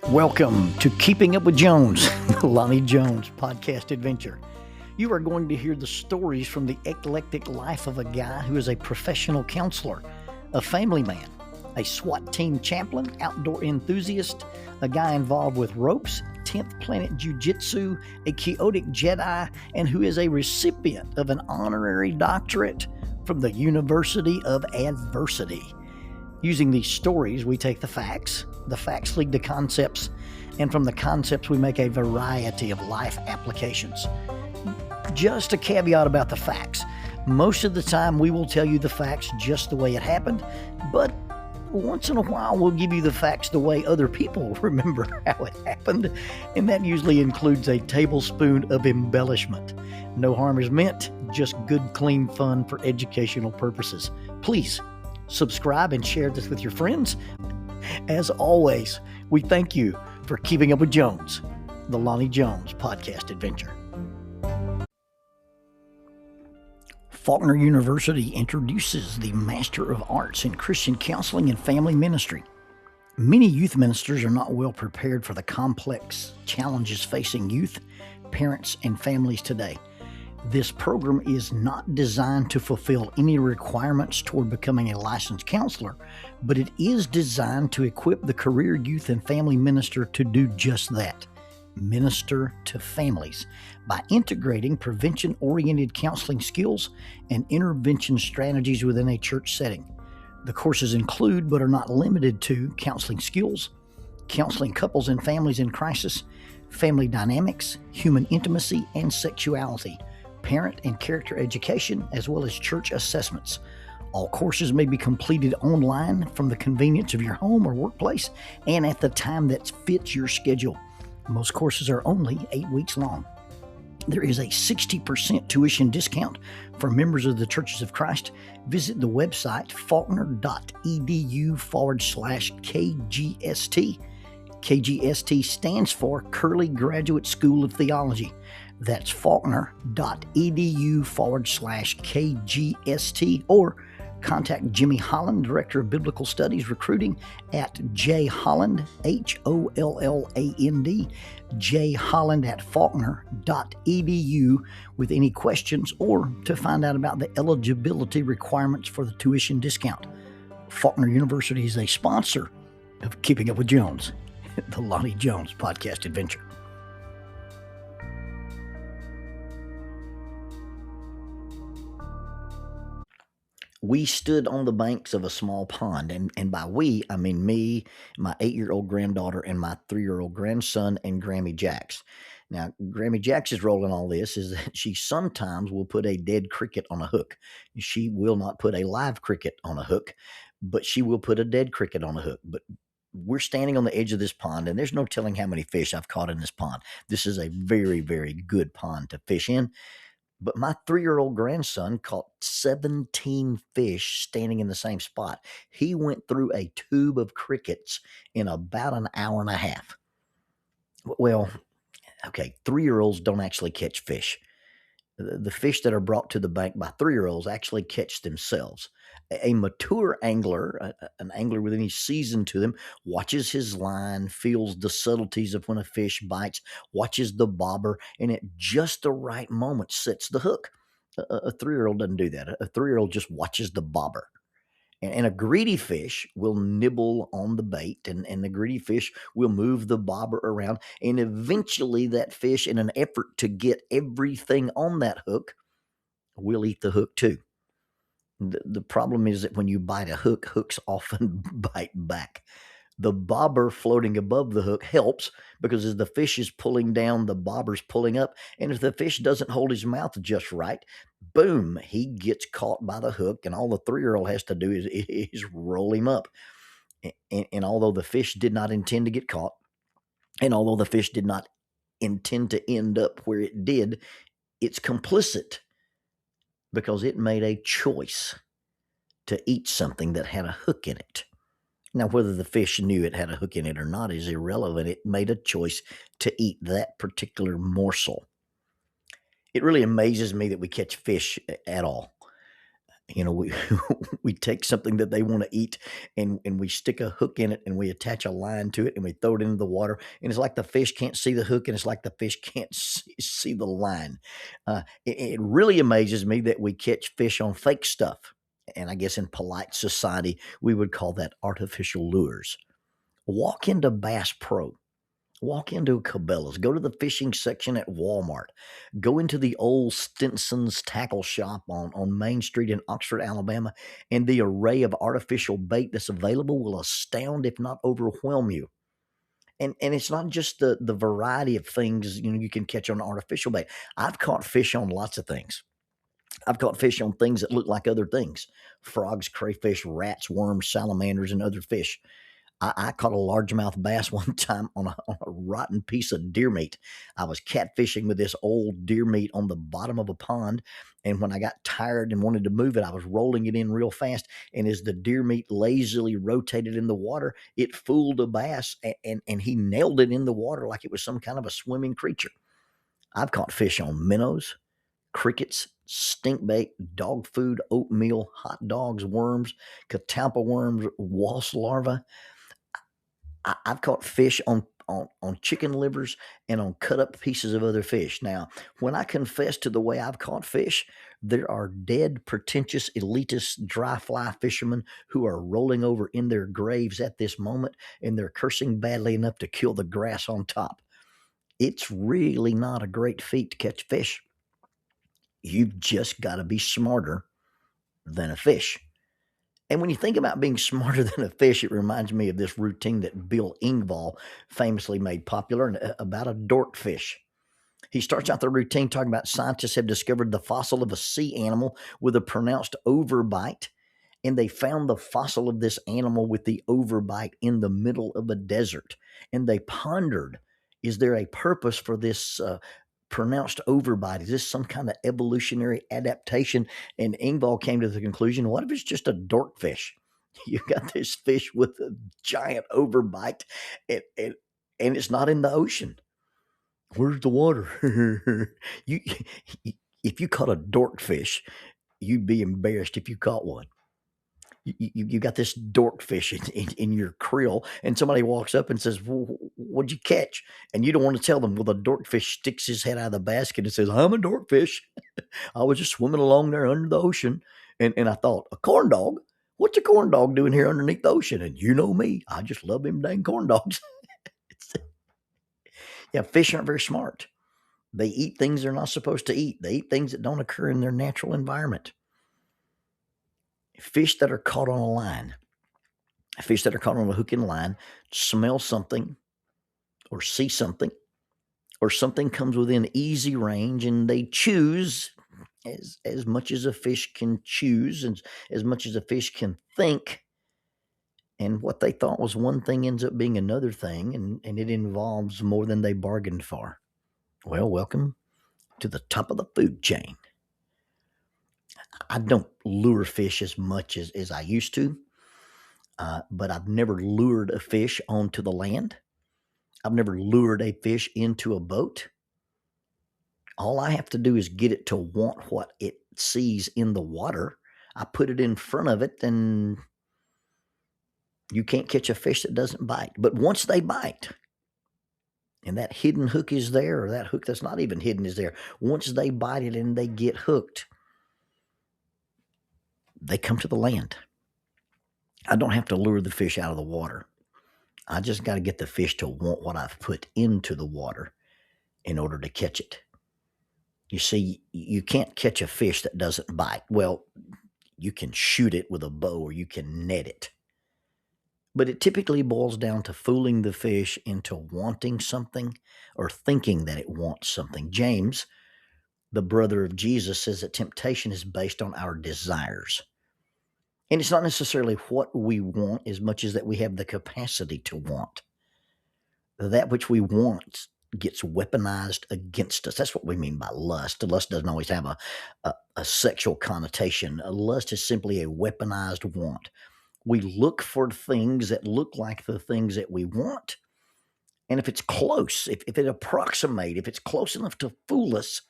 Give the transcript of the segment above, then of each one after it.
Welcome to Keeping Up with Jones, the Lonnie Jones podcast adventure. You are going to hear the stories from the eclectic life of a guy who is a professional counselor, a family man, a SWAT team chaplain, outdoor enthusiast, a guy involved with ropes, 10th Planet Jiu-Jitsu, a chaotic Jedi, and who is a recipient of an honorary doctorate from the University of Adversity. Using these stories, we take the facts lead to concepts, and from the concepts we make a variety of life applications. Just a caveat about the facts. Most of the time we will tell you the facts just the way it happened, but once in a while we'll give you the facts the way other people remember how it happened, and that usually includes a tablespoon of embellishment. No harm is meant, just good, clean fun for educational purposes. Please subscribe and share this with your friends. As always, we thank you for keeping up with Jones, the Lonnie Jones podcast adventure. Faulkner University introduces the Master of Arts in Christian Counseling and Family Ministry. Many youth ministers are not well prepared for the complex challenges facing youth, parents, and families today. This program is not designed to fulfill any requirements toward becoming a licensed counselor, but it is designed to equip the career youth and family minister to do just that, minister to families, by integrating prevention-oriented counseling skills and intervention strategies within a church setting. The courses include, but are not limited to, counseling skills, counseling couples and families in crisis, family dynamics, human intimacy and sexuality, parent and character education, as well as church assessments. All courses may be completed online from the convenience of your home or workplace and at the time that fits your schedule. Most courses are only 8 weeks long. There is a 60% tuition discount for members of the Churches of Christ. Visit the website faulkner.edu/KGST. KGST stands for Curley Graduate School of Theology. That's faulkner.edu/KGST, or contact Jimmy Holland, Director of Biblical Studies Recruiting, at jholland, HOLLAND, jholland@faulkner.edu with any questions or to find out about the eligibility requirements for the tuition discount. Faulkner University is a sponsor of Keeping Up with Jones, the Lonnie Jones podcast adventure. We stood on the banks of a small pond, and by we, I mean me, my 8-year-old granddaughter, and my 3-year-old grandson, and Grammy Jax. Now, Grammy Jax's role in all this is that she sometimes will put a dead cricket on a hook. She will not put a live cricket on a hook, but she will put a dead cricket on a hook. But we're standing on the edge of this pond, and there's no telling how many fish I've caught in this pond. This is a very, very good pond to fish in. But my 3-year-old grandson caught 17 fish standing in the same spot. He went through a tube of crickets in about an hour and a half. Well, okay, 3-year-olds don't actually catch fish. The fish that are brought to the bank by 3-year-olds actually catch themselves. A mature angler, an angler with any season to them, watches his line, feels the subtleties of when a fish bites, watches the bobber, and at just the right moment sets the hook. A 3-year-old doesn't do that. A 3-year-old just watches the bobber. And a greedy fish will nibble on the bait, and the greedy fish will move the bobber around. And eventually that fish, in an effort to get everything on that hook, will eat the hook too. The problem is that when you bite a hook, hooks often bite back. The bobber floating above the hook helps because as the fish is pulling down, the bobber's pulling up. And if the fish doesn't hold his mouth just right, boom, he gets caught by the hook. And all the 3-year-old has to do is roll him up. And although the fish did not intend to get caught, and although the fish did not intend to end up where it did, it's complicit because it made a choice to eat something that had a hook in it. Now, whether the fish knew it had a hook in it or not is irrelevant. It made a choice to eat that particular morsel. It really amazes me that we catch fish at all. You know, we we take something that they want to eat, and we stick a hook in it, and we attach a line to it, and we throw it into the water, and it's like the fish can't see the hook, and it's like the fish can't see the line. It really amazes me that we catch fish on fake stuff, and I guess in polite society we would call that artificial lures. Walk into Bass Pro. Walk into Cabela's, go to the fishing section at Walmart, go into the old Stinson's tackle shop on Main Street in Oxford, Alabama, and the array of artificial bait that's available will astound, if not overwhelm you. And it's not just the variety of things you can catch on artificial bait. I've caught fish on lots of things. I've caught fish on things that look like other things: frogs, crayfish, rats, worms, salamanders, and other fish. I caught a largemouth bass one time on a rotten piece of deer meat. I was catfishing with this old deer meat on the bottom of a pond, and when I got tired and wanted to move it, I was rolling it in real fast. And as the deer meat lazily rotated in the water, it fooled a bass, and he nailed it in the water like it was some kind of a swimming creature. I've caught fish on minnows, crickets, stink bait, dog food, oatmeal, hot dogs, worms, catalpa worms, wasp larvae. I've caught fish on chicken livers and on cut up pieces of other fish. Now, when I confess to the way I've caught fish, there are dead, pretentious, elitist, dry fly fishermen who are rolling over in their graves at this moment, and they're cursing badly enough to kill the grass on top. It's really not a great feat to catch fish. You've just got to be smarter than a fish. And when you think about being smarter than a fish, it reminds me of this routine that Bill Engvall famously made popular about a dorkfish. He starts out the routine talking about scientists have discovered the fossil of a sea animal with a pronounced overbite, and they found the fossil of this animal with the overbite in the middle of a desert. And they pondered, is there a purpose for this pronounced overbite? Is this some kind of evolutionary adaptation? And Engvall came to the conclusion, what if it's just a dorkfish? You got this fish with a giant overbite, and it's not in the ocean. Where's the water? you, if you caught a dorkfish, you'd be embarrassed if you caught one. You got this dorkfish in your krill, and somebody walks up and says, "What'd you catch?" And you don't want to tell them. Well, the dorkfish sticks his head out of the basket and says, "I'm a dorkfish. I was just swimming along there under the ocean, and I thought, a corn dog. What's a corn dog doing here underneath the ocean?" And you know me, I just love them dang corn dogs. Yeah, fish aren't very smart. They eat things they're not supposed to eat. They eat things that don't occur in their natural environment. Fish that are caught on a line, fish that are caught on a hook and line, smell something or see something, or something comes within easy range, and they choose as much as a fish can choose, and as much as a fish can think. And what they thought was one thing ends up being another thing, and it involves more than they bargained for. Well, welcome to the top of the food chain. I don't lure fish as much as I used to, but I've never lured a fish onto the land. I've never lured a fish into a boat. All I have to do is get it to want what it sees in the water. I put it in front of it, and you can't catch a fish that doesn't bite. But once they bite, and that hidden hook is there, or that hook that's not even hidden is there, once they bite it and they get hooked, they come to the land. I don't have to lure the fish out of the water. I just got to get the fish to want what I've put into the water in order to catch it. You see, you can't catch a fish that doesn't bite. Well, you can shoot it with a bow, or you can net it. But it typically boils down to fooling the fish into wanting something or thinking that it wants something. James, the brother of Jesus, says that temptation is based on our desires. And it's not necessarily what we want as much as that we have the capacity to want. That which we want gets weaponized against us. That's what we mean by lust. Lust doesn't always have a sexual connotation. Lust is simply a weaponized want. We look for things that look like the things that we want. And if it's close, if it approximates, if it's close enough to fool us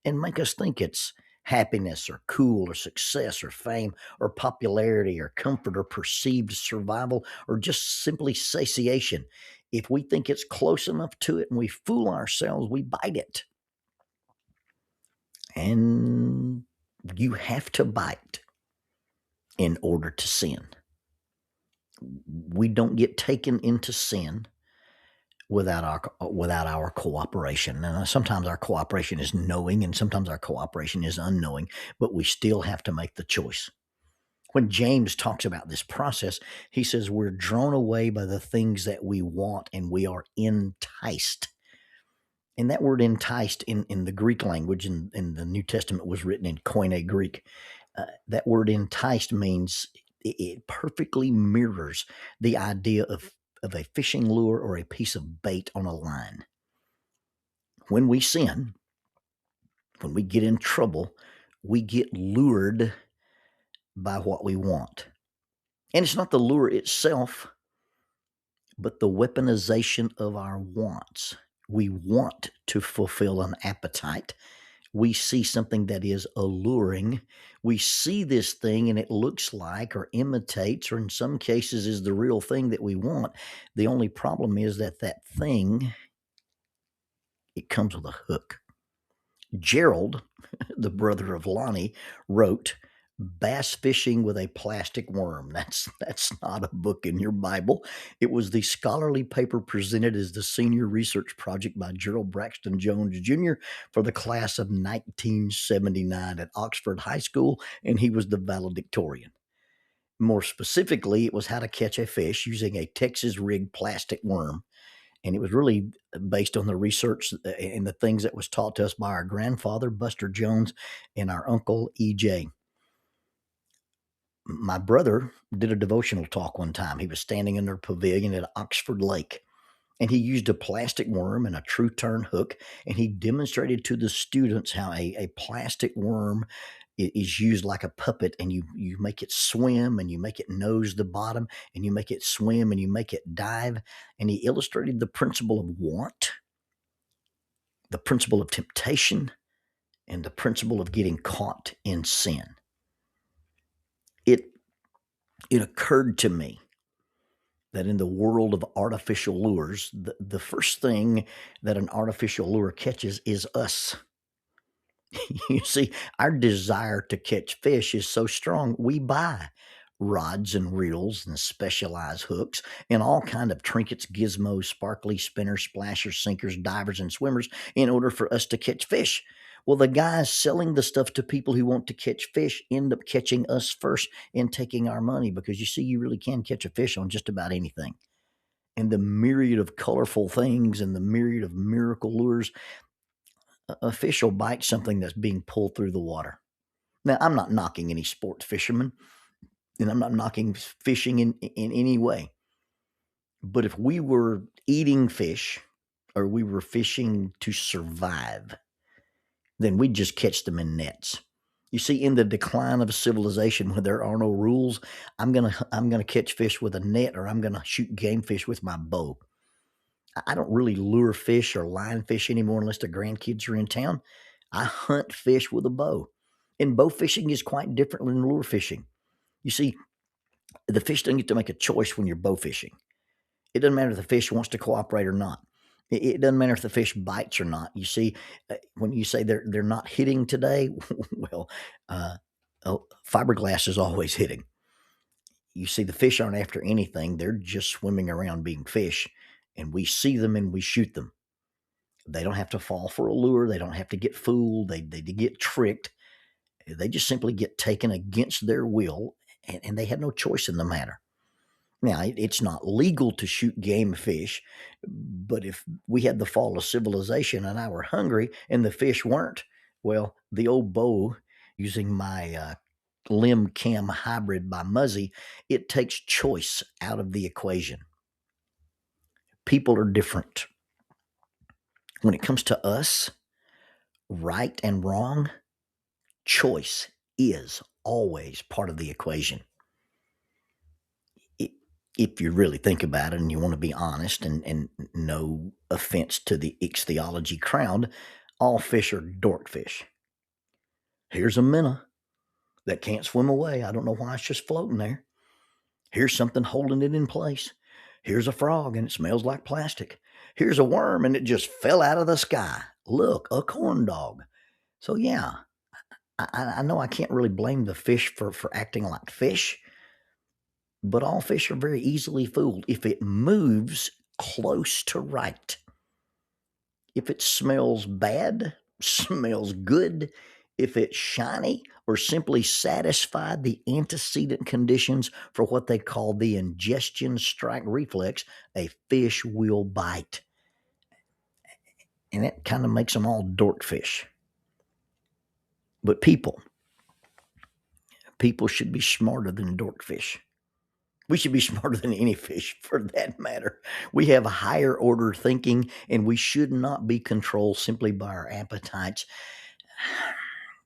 and make us think it's happiness or cool or success or fame or popularity or comfort or perceived survival or just simply satiation. If we think it's close enough to it and we fool ourselves, we bite it. And you have to bite in order to sin. We don't get taken into sin without our cooperation. And sometimes our cooperation is knowing, and sometimes our cooperation is unknowing, but we still have to make the choice. When James talks about this process, he says we're drawn away by the things that we want and we are enticed. And that word enticed in the Greek language, in the New Testament, was written in Koine Greek. That word enticed means it perfectly mirrors the idea of a fishing lure or a piece of bait on a line. When we sin, when we get in trouble, we get lured by what we want. And it's not the lure itself, but the weaponization of our wants. We want to fulfill an appetite. We see something that is alluring. We see this thing and it looks like or imitates or in some cases is the real thing that we want. The only problem is that thing, it comes with a hook. Gerald, the brother of Lonnie, wrote Bass Fishing with a Plastic Worm. That's not a book in your Bible. It was the scholarly paper presented as the senior research project by Gerald Braxton Jones Jr. for the class of 1979 at Oxford High School, and he was the valedictorian. More specifically, it was how to catch a fish using a Texas rigged plastic worm. And it was really based on the research and the things that was taught to us by our grandfather, Buster Jones, and our uncle, E.J. My brother did a devotional talk one time. He was standing in their pavilion at Oxford Lake, and he used a plastic worm and a true turn hook, and he demonstrated to the students how a plastic worm is used like a puppet, and you make it swim, and you make it nose the bottom, and you make it swim, and you make it dive. And he illustrated the principle of want, the principle of temptation, and the principle of getting caught in sin. It occurred to me that in the world of artificial lures, the first thing that an artificial lure catches is us. You see, our desire to catch fish is so strong, we buy rods and reels and specialized hooks and all kind of trinkets, gizmos, sparkly spinners, splashers, sinkers, divers, and swimmers in order for us to catch fish. Well, the guys selling the stuff to people who want to catch fish end up catching us first and taking our money, because you see, you really can catch a fish on just about anything. And the myriad of colorful things and the myriad of miracle lures, a fish will bite something that's being pulled through the water. Now, I'm not knocking any sports fishermen, and I'm not knocking fishing in any way. But if we were eating fish or we were fishing to survive, then we'd just catch them in nets. You see, in the decline of civilization, when there are no rules, I'm gonna catch fish with a net, or I'm gonna shoot game fish with my bow. I don't really lure fish or line fish anymore unless the grandkids are in town. I hunt fish with a bow. And bow fishing is quite different than lure fishing. You see, the fish doesn't get to make a choice when you're bow fishing. It doesn't matter if the fish wants to cooperate or not. It doesn't matter if the fish bites or not. You see, when you say they're not hitting today, well, fiberglass is always hitting. You see, the fish aren't after anything. They're just swimming around being fish, and we see them and we shoot them. They don't have to fall for a lure. They don't have to get fooled. They get tricked. They just simply get taken against their will, and they have no choice in the matter. Now, it's not legal to shoot game fish, but if we had the fall of civilization and I were hungry and the fish weren't, well, the old bow, using my limb cam hybrid by Muzzy, it takes choice out of the equation. People are different. When it comes to us, right and wrong, choice is always part of the equation. If you really think about it and you want to be honest, and no offense to the ichthyology crowd, all fish are dorkfish. Here's a minnow that can't swim away. I don't know why it's just floating there. Here's something holding it in place. Here's a frog and it smells like plastic. Here's a worm and it just fell out of the sky. Look, a corn dog. So yeah, I know I can't really blame the fish for acting like fish, but all fish are very easily fooled. If it moves close to right, if it smells bad, smells good, if it's shiny, or simply satisfied the antecedent conditions for what they call the ingestion strike reflex, a fish will bite. And that kind of makes them all dorkfish. But people should be smarter than dorkfish. We should be smarter than any fish for that matter. We have higher order thinking, and we should not be controlled simply by our appetites.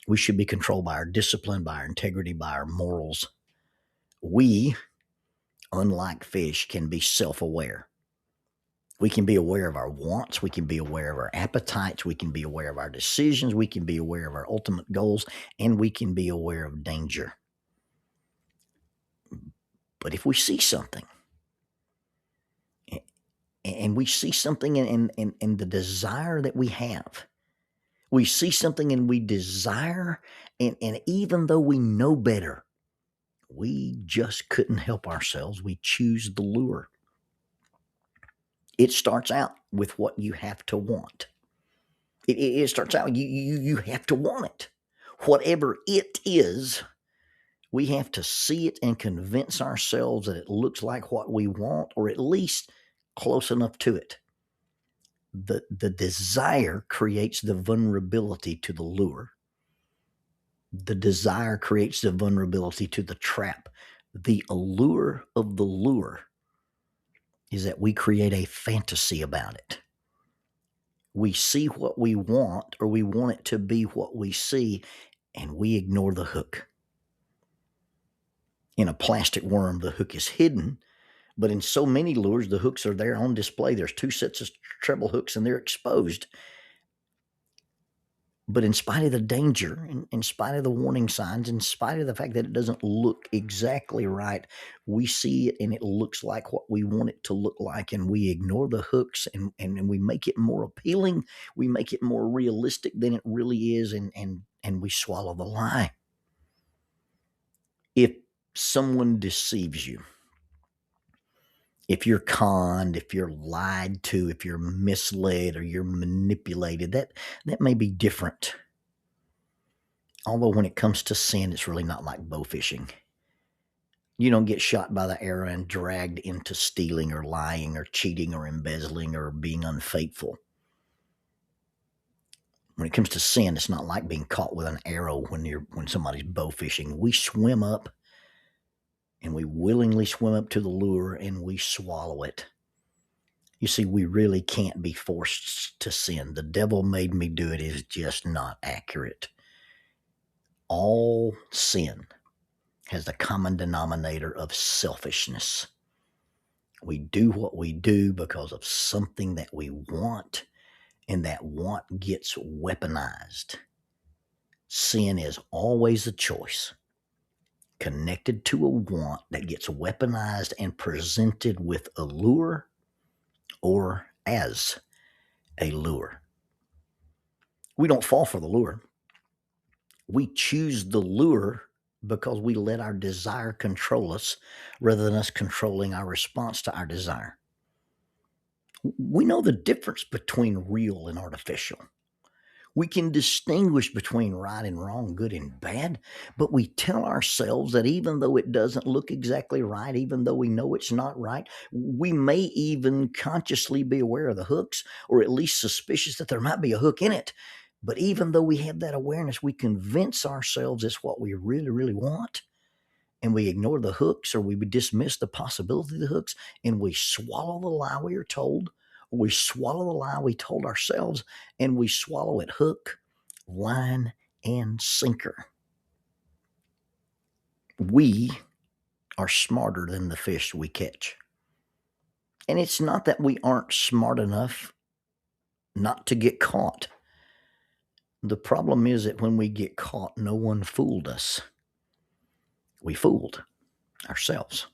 We should be controlled by our discipline, by our integrity, by our morals. We, unlike fish, can be self-aware. We can be aware of our wants. We can be aware of our appetites. We can be aware of our decisions. We can be aware of our ultimate goals, and we can be aware of danger. But if we see something, and we see something in the desire that we have, we see something and we desire, and even though we know better, we just couldn't help ourselves. We choose the lure. It starts out with what you have to want. It starts out, you have to want it. Whatever it is, we have to see it and convince ourselves that it looks like what we want, or at least close enough to it. The desire creates the vulnerability to the lure. The desire creates the vulnerability to the trap. The allure of the lure is that we create a fantasy about it. We see what we want, or we want it to be what we see, and we ignore the hook. In a plastic worm, the hook is hidden, but in so many lures, the hooks are there on display. There's 2 sets of treble hooks, and they're exposed. But in spite of the danger, in spite of the warning signs, in spite of the fact that it doesn't look exactly right, we see it and it looks like what we want it to look like, and we ignore the hooks, and we make it more appealing. We make it more realistic than it really is, and we swallow the lie. If someone deceives you, if you're conned, if you're lied to, if you're misled or you're manipulated, that may be different. Although when it comes to sin, it's really not like bow fishing. You don't get shot by the arrow and dragged into stealing or lying or cheating or embezzling or being unfaithful. When it comes to sin, it's not like being caught with an arrow when somebody's bow fishing. We swim up, and we willingly swim up to the lure, and we swallow it. You see, we really can't be forced to sin. The devil made me do it is just not accurate. All sin has the common denominator of selfishness. We do what we do because of something that we want, and that want gets weaponized. Sin is always a choice connected to a want that gets weaponized and presented with a lure or as a lure. We don't fall for the lure. We choose the lure because we let our desire control us rather than us controlling our response to our desire. We know the difference between real and artificial. We can distinguish between right and wrong, good and bad, but we tell ourselves that even though it doesn't look exactly right, even though we know it's not right, we may even consciously be aware of the hooks, or at least suspicious that there might be a hook in it. But even though we have that awareness, we convince ourselves it's what we really, really want, and we ignore the hooks, or we dismiss the possibility of the hooks, and we swallow the lie we are told. We swallow the lie we told ourselves, and we swallow it hook, line, and sinker. We are smarter than the fish we catch. And it's not that we aren't smart enough not to get caught. The problem is that when we get caught, no one fooled us. We fooled ourselves.